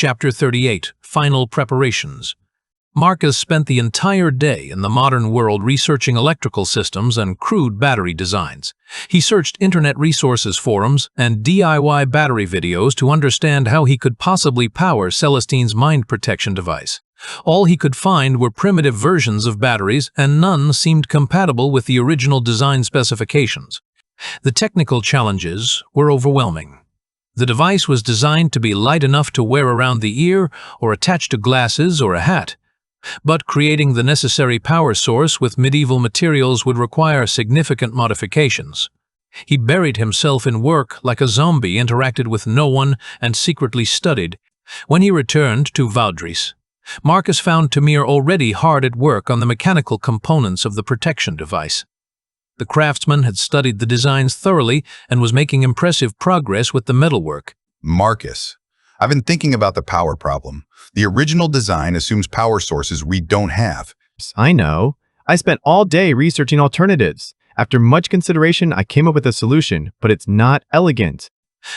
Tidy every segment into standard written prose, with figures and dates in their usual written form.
Chapter 38, Final Preparations. Marcus spent the entire day in the modern world researching electrical systems and crude battery designs. He searched internet resources forums and DIY battery videos to understand how he could possibly power Celestine's mind protection device. All he could find were primitive versions of batteries, and none seemed compatible with the original design specifications. The technical challenges were overwhelming. The device was designed to be light enough to wear around the ear or attach to glasses or a hat. But creating the necessary power source with medieval materials would require significant modifications. He buried himself in work like a zombie, interacted with no one, and secretly studied. When he returned to Valdris, Marcus found Tamir already hard at work on the mechanical components of the protection device. The craftsman had studied the designs thoroughly and was making impressive progress with the metalwork. Marcus, I've been thinking about the power problem. The original design assumes power sources we don't have. I know. I spent all day researching alternatives. After much consideration, I came up with a solution, but it's not elegant.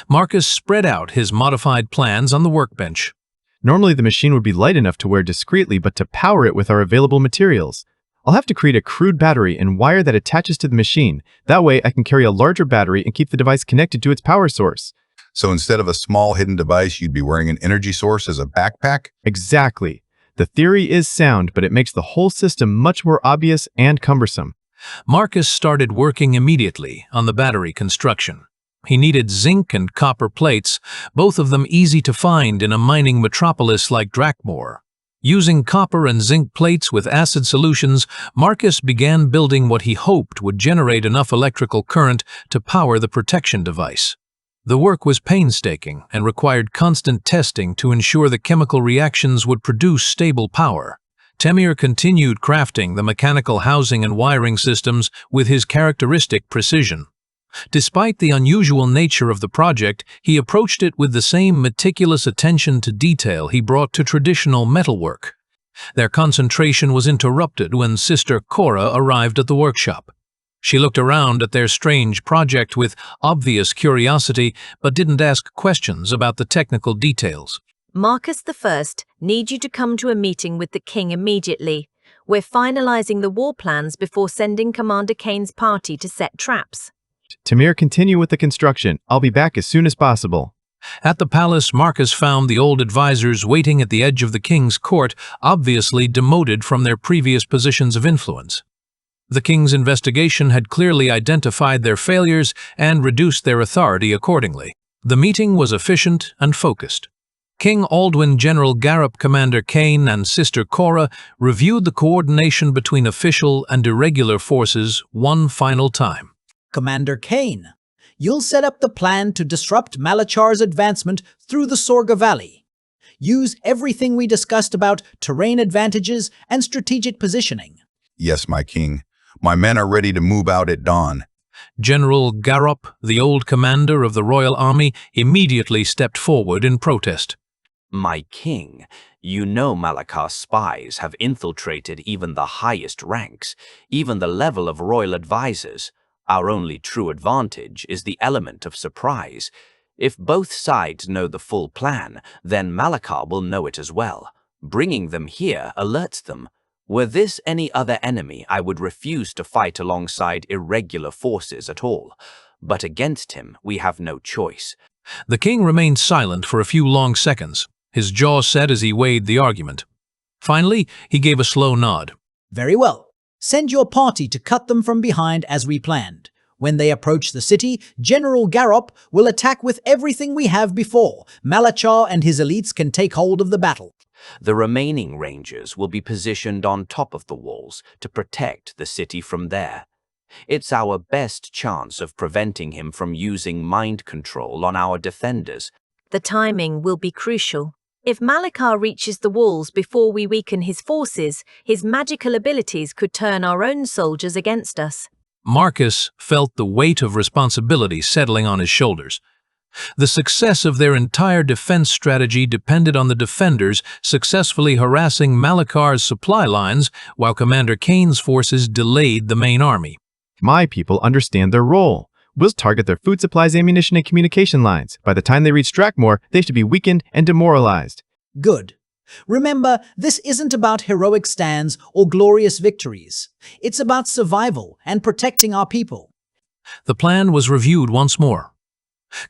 Marcus spread out his modified plans on the workbench. Normally, the machine would be light enough to wear discreetly, but to power it with our available materials, I'll have to create a crude battery and wire that attaches to the machine. That way, I can carry a larger battery and keep the device connected to its power source. So instead of a small hidden device, you'd be wearing an energy source as a backpack? Exactly. The theory is sound, but it makes the whole system much more obvious and cumbersome. Marcus started working immediately on the battery construction. He needed zinc and copper plates, both of them easy to find in a mining metropolis like Drakmor. Using copper and zinc plates with acid solutions, Marcus began building what he hoped would generate enough electrical current to power the protection device. The work was painstaking and required constant testing to ensure the chemical reactions would produce stable power. Tamir continued crafting the mechanical housing and wiring systems with his characteristic precision. Despite the unusual nature of the project, he approached it with the same meticulous attention to detail he brought to traditional metalwork. Their concentration was interrupted when Sister Cora arrived at the workshop. She looked around at their strange project with obvious curiosity, but didn't ask questions about the technical details. Marcus I needs you to come to a meeting with the king immediately. We're finalizing the war plans before sending Commander Kane's party to set traps. Tamir, continue with the construction. I'll be back as soon as possible. At the palace, Marcus found the old advisors waiting at the edge of the king's court, obviously demoted from their previous positions of influence. The king's investigation had clearly identified their failures and reduced their authority accordingly. The meeting was efficient and focused. King Aldwin, General Garrop, Commander Kane, and Sister Cora reviewed the coordination between official and irregular forces one final time. Commander Kane, you'll set up the plan to disrupt Malachar's advancement through the Sorga Valley. Use everything we discussed about terrain advantages and strategic positioning. Yes, my king. My men are ready to move out at dawn. General Garrop, the old commander of the royal army, immediately stepped forward in protest. My king, you know Malachar's spies have infiltrated even the highest ranks, even the level of royal advisors. Our only true advantage is the element of surprise. If both sides know the full plan, then Malachar will know it as well. Bringing them here alerts them. Were this any other enemy, I would refuse to fight alongside irregular forces at all. But against him, we have no choice. The king remained silent for a few long seconds, his jaw set as he weighed the argument. Finally, he gave a slow nod. Very well. Send your party to cut them from behind as we planned. When they approach the city, General Garrop will attack with everything we have before. Malachar and his elites can take hold of the battle. The remaining rangers will be positioned on top of the walls to protect the city from there. It's our best chance of preventing him from using mind control on our defenders. The timing will be crucial. If Malachar reaches the walls before we weaken his forces, his magical abilities could turn our own soldiers against us. Marcus felt the weight of responsibility settling on his shoulders. The success of their entire defense strategy depended on the defenders successfully harassing Malachar's supply lines while Commander Kane's forces delayed the main army. My people understand their role. We'll target their food supplies, ammunition, and communication lines. By the time they reach Drakmor, they should be weakened and demoralized. Good. Remember, this isn't about heroic stands or glorious victories. It's about survival and protecting our people. The plan was reviewed once more.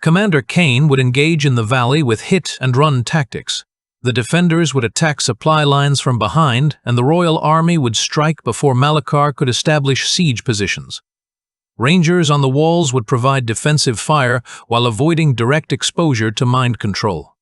Commander Kane would engage in the valley with hit-and-run tactics. The defenders would attack supply lines from behind, and the Royal Army would strike before Malachar could establish siege positions. Rangers on the walls would provide defensive fire while avoiding direct exposure to mind control.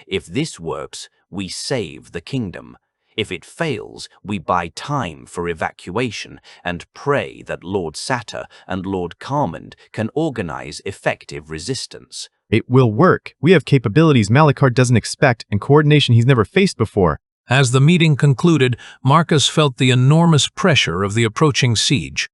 If this works, we save the kingdom. If it fails, we buy time for evacuation and pray that Lord Satter and Lord Carmond can organize effective resistance. It will work. We have capabilities Malachar doesn't expect and coordination he's never faced before. As the meeting concluded, Marcus felt the enormous pressure of the approaching siege.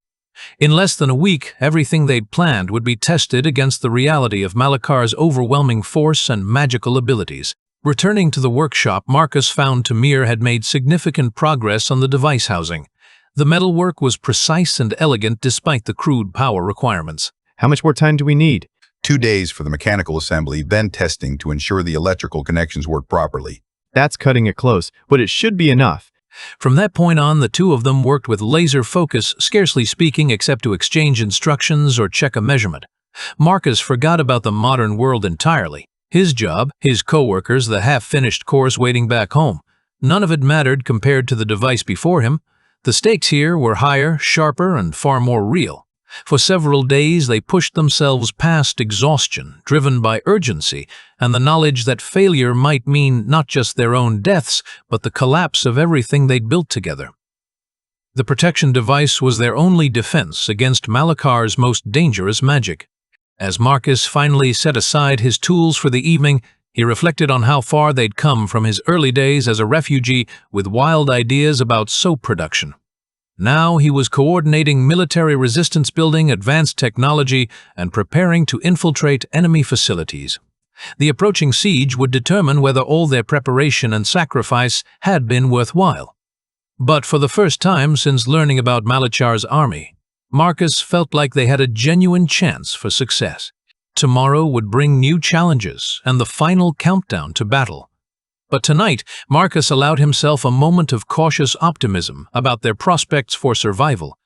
In less than a week, everything they'd planned would be tested against the reality of Malachar's overwhelming force and magical abilities. Returning to the workshop, Marcus found Tamir had made significant progress on the device housing. The metalwork was precise and elegant despite the crude power requirements. How much more time do we need? 2 days for the mechanical assembly, then testing to ensure the electrical connections work properly. That's cutting it close, but it should be enough. From that point on, the two of them worked with laser focus, scarcely speaking except to exchange instructions or check a measurement. Marcus forgot about the modern world entirely. His job, his co-workers, the half-finished course waiting back home. None of it mattered compared to the device before him. The stakes here were higher, sharper, and far more real. For several days, they pushed themselves past exhaustion, driven by urgency and the knowledge that failure might mean not just their own deaths, but the collapse of everything they'd built together. The protection device was their only defense against Malachar's most dangerous magic. As Marcus finally set aside his tools for the evening, he reflected on how far they'd come from his early days as a refugee with wild ideas about soap production. Now he was coordinating military resistance building, advanced technology, and preparing to infiltrate enemy facilities. The approaching siege would determine whether all their preparation and sacrifice had been worthwhile. But for the first time since learning about Malachar's army, Marcus felt like they had a genuine chance for success. Tomorrow would bring new challenges and the final countdown to battle. But tonight, Marcus allowed himself a moment of cautious optimism about their prospects for survival.